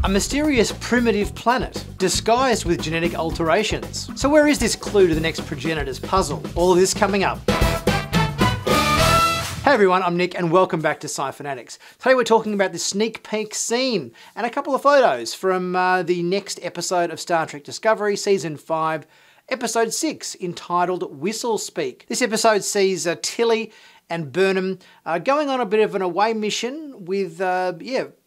A mysterious primitive planet, disguised with genetic alterations. So where is this clue to the next progenitor's puzzle? All of this coming up. Hey everyone, I'm Nick and welcome back to Sci-Finatics. Today we're talking about the sneak peek scene and a couple of photos from the next episode of Star Trek Discovery, Season 5, Episode 6, entitled Whistlespeak. This episode sees Tilly and Burnham going on a bit of an away mission with,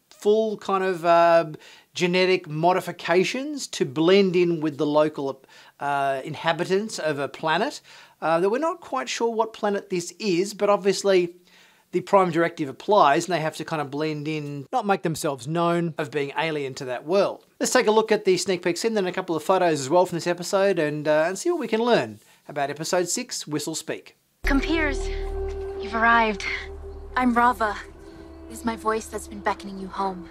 full kind of genetic modifications to blend in with the local inhabitants of a planet. That we're not quite sure what planet this is, but obviously the Prime Directive applies and they have to kind of blend in, not make themselves known of being alien to that world. Let's take a look at the sneak peek scene and a couple of photos as well from this episode and see what we can learn about Episode 6, Whistlespeak. Compeers, you've arrived. I'm Rava. It is my voice that's been beckoning you home.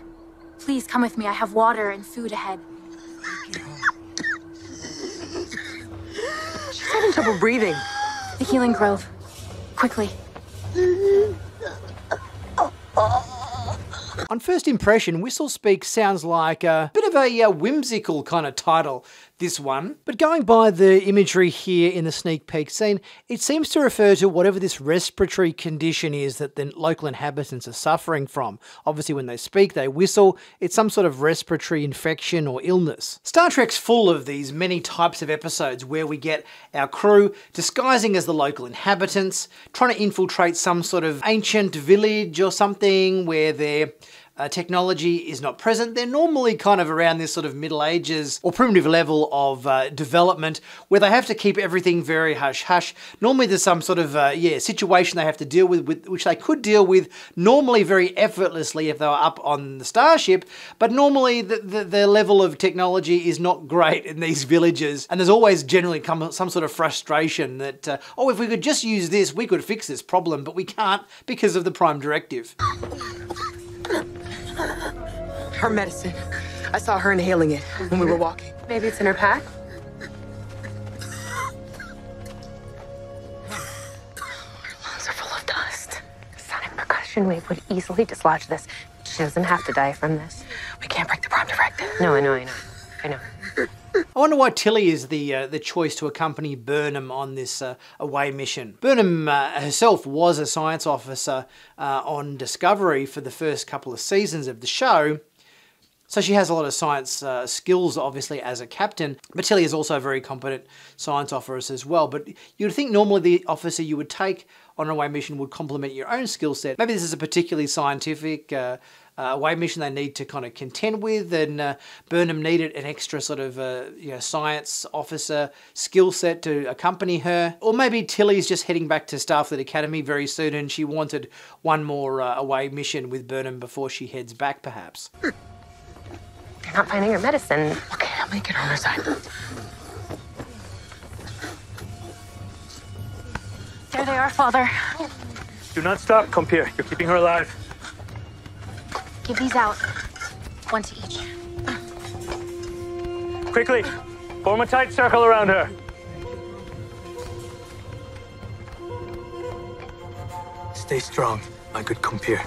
Please come with me, I have water and food ahead. She's having trouble breathing. The healing grove. Quickly. On first impression, Whistlespeak sounds like a bit of a whimsical kind of title, this one. But going by the imagery here in the sneak peek scene, it seems to refer to whatever this respiratory condition is that the local inhabitants are suffering from. Obviously when they speak, they whistle. It's some sort of respiratory infection or illness. Star Trek's full of these many types of episodes where we get our crew disguising as the local inhabitants, trying to infiltrate some sort of ancient village or something where their technology is not present. They're normally kind of around this sort of Middle Ages or primitive level of development where they have to keep everything very hush-hush. Normally there's some sort of situation they have to deal with, which they could deal with normally very effortlessly if they were up on the starship, but normally the level of technology is not great in these villages, and there's always generally some sort of frustration that, if we could just use this, we could fix this problem, but we can't because of the Prime Directive. Her medicine. I saw her inhaling it when we were walking. Maybe it's in her pack? Her lungs are full of dust. A sonic percussion wave would easily dislodge this. She doesn't have to die from this. We can't break the Prime Directive. No, I know. I wonder why Tilly is the choice to accompany Burnham on this away mission. Burnham herself was a science officer on Discovery for the first couple of seasons of the show, so she has a lot of science skills, obviously, as a captain, but Tilly is also a very competent science officer as well. But you'd think normally the officer you would take on an away mission would complement your own skill set. Maybe this is a particularly scientific away mission they need to kind of contend with, and Burnham needed an extra sort of science officer skill set to accompany her. Or maybe Tilly's just heading back to Starfleet Academy very soon and she wanted one more away mission with Burnham before she heads back, perhaps. You're not finding her medicine. Okay, I'll make it on her side. There they are, Father. Do not stop, Compeer. You're keeping her alive. Give these out. One to each. Quickly, form a tight circle around her. Stay strong, my good Compeer.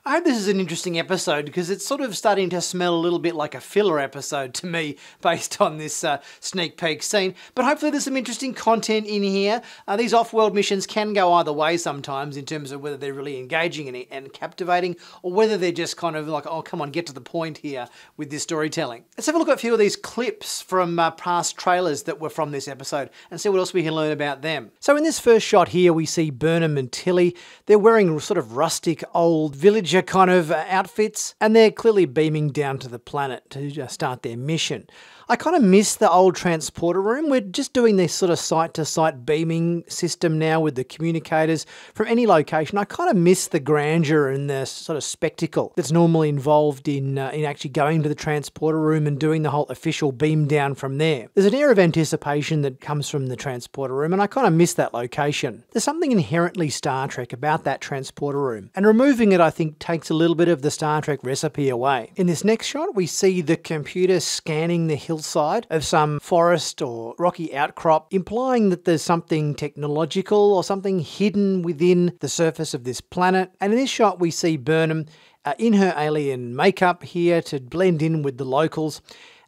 I hope this is an interesting episode because it's sort of starting to smell a little bit like a filler episode to me based on this sneak peek scene. But hopefully there's some interesting content in here. These off-world missions can go either way sometimes in terms of whether they're really engaging and captivating or whether they're just kind of like, oh, come on, get to the point here with this storytelling. Let's have a look at a few of these clips from past trailers that were from this episode and see what else we can learn about them. So in this first shot here, we see Burnham and Tilly. They're wearing sort of rustic old villager kind of outfits, and they're clearly beaming down to the planet to start their mission. I kind of miss the old transporter room. We're just doing this sort of site-to-site beaming system now with the communicators from any location. I kind of miss the grandeur and the sort of spectacle that's normally involved in actually going to the transporter room and doing the whole official beam down from there. There's an air of anticipation that comes from the transporter room, and I kind of miss that location. There's something inherently Star Trek about that transporter room, and removing it, I think, takes a little bit of the Star Trek recipe away. In this next shot, we see the computer scanning the hillside of some forest or rocky outcrop, implying that there's something technological or something hidden within the surface of this planet. And in this shot, we see Burnham in her alien makeup here to blend in with the locals.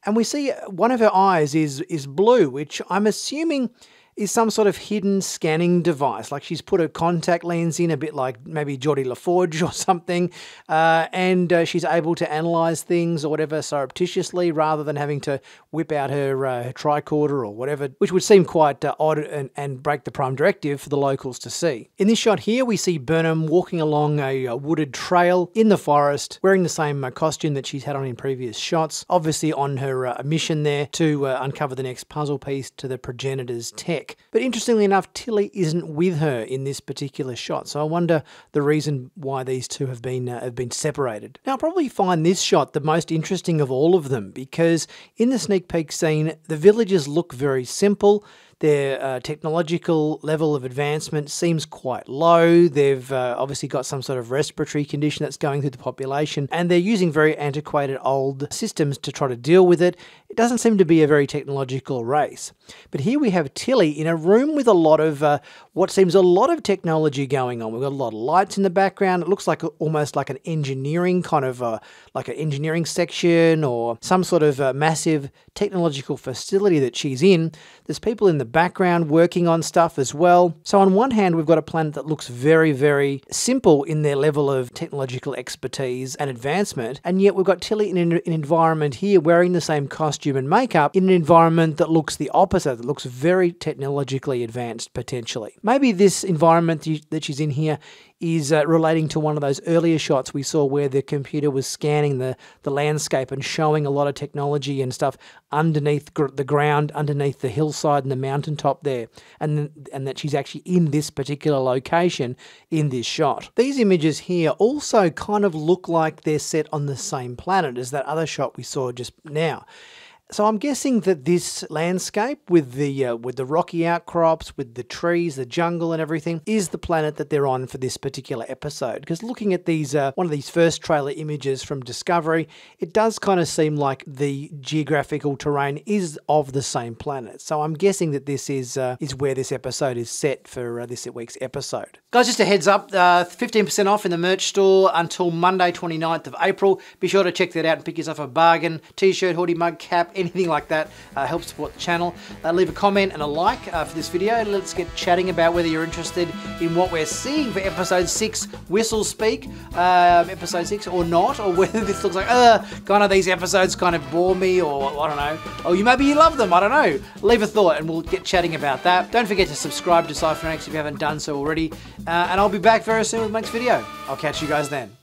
And we see one of her eyes is blue, which I'm assuming is some sort of hidden scanning device, like she's put a contact lens in, a bit like maybe Geordie LaForge or something, and she's able to analyse things or whatever surreptitiously rather than having to whip out her tricorder or whatever, which would seem quite odd and break the prime directive for the locals to see. In this shot here, we see Burnham walking along a wooded trail in the forest, wearing the same costume that she's had on in previous shots, obviously on her mission there to uncover the next puzzle piece to the progenitor's tech. But interestingly enough, Tilly isn't with her in this particular shot, so I wonder the reason why these two have been separated. Now, I'll probably find this shot the most interesting of all of them, because in the sneak peek scene, the villagers look very simple. Their technological level of advancement seems quite low. They've obviously got some sort of respiratory condition that's going through the population, and they're using very antiquated old systems to try to deal with it. It doesn't seem to be a very technological race. But here we have Tilly in a room with a lot of what seems a lot of technology going on. We've got a lot of lights in the background. It looks like almost like an engineering kind of like an engineering section or some sort of massive technological facility that she's in. There's people in the background working on stuff as well. So on one hand, we've got a planet that looks very, very simple in their level of technological expertise and advancement, and yet we've got Tilly in an environment here wearing the same costume and makeup in an environment that looks the opposite, that looks very technologically advanced potentially. Maybe this environment that she's in here is relating to one of those earlier shots we saw where the computer was scanning the landscape and showing a lot of technology and stuff underneath the ground, underneath the hillside and the mountaintop there, and that she's actually in this particular location in this shot. These images here also kind of look like they're set on the same planet as that other shot we saw just now. So I'm guessing that this landscape with the rocky outcrops, with the trees, the jungle and everything, is the planet that they're on for this particular episode. Because looking at these one of these first trailer images from Discovery, it does kind of seem like the geographical terrain is of the same planet. So I'm guessing that this is where this episode is set for this week's episode. Guys, just a heads up, 15% off in the merch store until Monday 29th of April. Be sure to check that out and pick yourself a bargain, t-shirt, hoodie, mug, cap, anything like that. Helps support the channel. Leave a comment and a like for this video. Let's get chatting about whether you're interested in what we're seeing for episode 6 Whistlespeak, episode 6 or not, or whether this looks like kind of these episodes kind of bore me, or I don't know, or maybe you love them, I don't know. Leave a thought and we'll get chatting about that. Don't forget to subscribe to Sci-Finatics if you haven't done so already, and I'll be back very soon with the next video. I'll catch you guys then.